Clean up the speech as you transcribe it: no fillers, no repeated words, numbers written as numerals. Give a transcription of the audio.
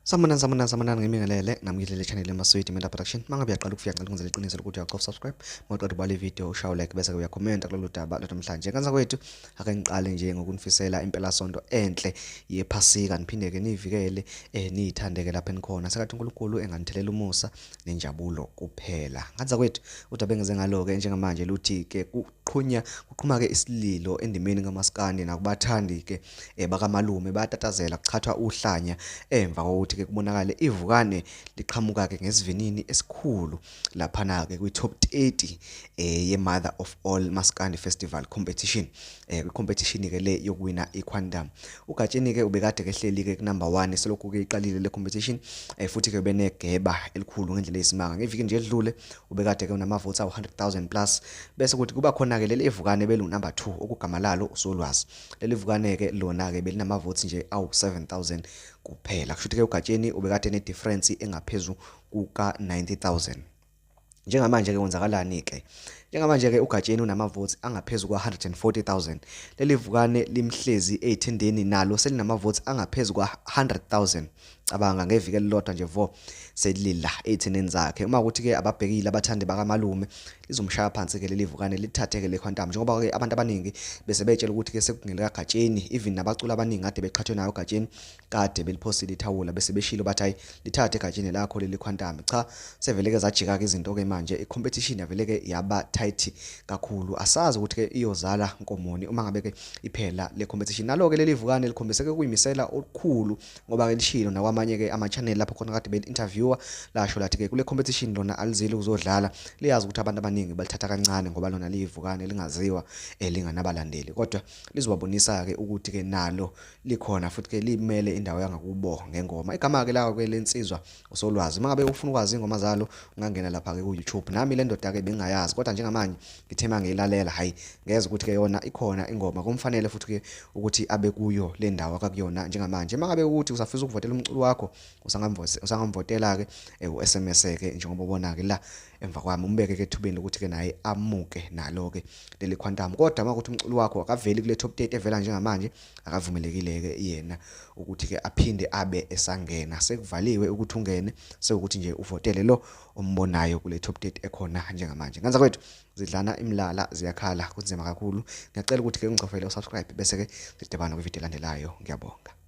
Samanani ngemingelele namngidlele channel emaswidi Media Production. Mangabe uyaqala ukufika ngicela ungenzele iqiniso lokuthi uyaqofa subscribe, mawuqeda ubale video ushaye like bese uya comment kulolu daba namhlanje. Kanza kwethu ake ngiqale nje ngokunifisela impela sonto enhle yephasika niphinde ke nivikele niyithandeke lapha enikhona. Sekathi uNkulunkulu enganithelela umusa nenjabulo kuphela. Kanza kwethu udaba engeze ngalo ke njengamanje luthi ke kuqhuma ke isililo endimeni kaMaskandi nakubathandi ke bakamalume bayatatazela kuchathwa uhlanya emva kokuthi ke kubonakale ivukane liqhamuka ke ngesivinini esikhulu laphana ke kwi-top 30 ye-Mother of All Maskandi Festival Competition. Kwi-competition ke le yokuwina iQuantum. uGatsheni ke ubekade ke hleli ke number 1 selokhu ke iqalile le competition futhi ke benegeba elikhulu ngendlela eyisimanga. Ngeviki nje edlule ubekade ke unama votes awu-100,000 plus bese kuthi kuba khona ke leli ivukane belu number 2 okugama lalo uSolwazi. Leli ivukane ke lona ke belinama votes nje awu-7,000 kuphela. Kushuthi ke uGatsheni ubekade ne difference engaphezulu kuka 90,000. Njengamanje ke kwenzakalani ke? Njengamanje ke uGatsheni unama votes angaphezulu kwa 140,000. Leli vukane limhlezi ethendeni nalo selinama votes angaphezulu kwa 100,000. Cabanga ngeviki elilodwa nje vo selila etheneni zakhe. Uma ukuthi ke ababhekile abathandi bakamalume lizomshaya phansi ke leli vukane lithathe ke le Quantum njengoba ke abantu abaningi bese betshela ukuthi ke sekungela kaGatsheni even nabaculi abaningi ade beqhathwe nayo uGatsheni kade beliphosile ithawula bese beshilo bathi hayi lithathe Gatsheni lakho leli Quantum. Cha sevele ke zajika ke izinto ke manje icompetition yavele ke yaba tight kakhulu. Asazi ukuthi ke iyozala nkomoni uma ngabe ke iphela le competition. Nalo ke leli vukane likhombise ke kuyimisela okukhulu ngoba ke lishilo nakwamanye ke ama channel lapho khona kade be interviewer lasho lathi ke kule competition lona alizile ukuzodlala liyazi ukuthi abantu abaningi balithatha kancane ngoba lona livukane lingaziwa linganabalandeli kodwa lizobabonisa ke ukuthi ke nalo likhona futhi ke limele indawo yangakubo ngengoma. Igama ke lawo ke leNsizwa uSolwazi. Mangabe ufuna ukwazi ingoma zalo ungangena lapha ke ku YouTube. Nami le ndoda ke bengingayazi kodwa njengamanje ngithema ngiyilalela hayi ngeze ukuthi ke yona ikhona ingoma kumfanele futhi ke ukuthi abe kuyo le ndawo akakuyona njengamanje. Mangabe ukuthi usafisa ukuvotela umculo wakho usangamvotela ke u-SMS ke njengoba ubona ke la emva kwami umbeke ke ethubeni ukuthi ke naye amuke nalo ke leli Quantum. Kodwa makuthi umculo wakho akaveli kule top 30 evela njengamanje akavumelekile ke yena ukuthi ke aphinde abe esangena. Sekuvaliwe ukuthi ungene sekuthi nje uvotele lo ombonayo kule top 30 ekhona njengamanje. Nganza kwethu zidlana imlala ziyakhala kunzima kakhulu. Ngiyacela ukuthi ke ungicofele usubscribe bese ke sidibana kwivideo elandelayo. Ngiyabonga.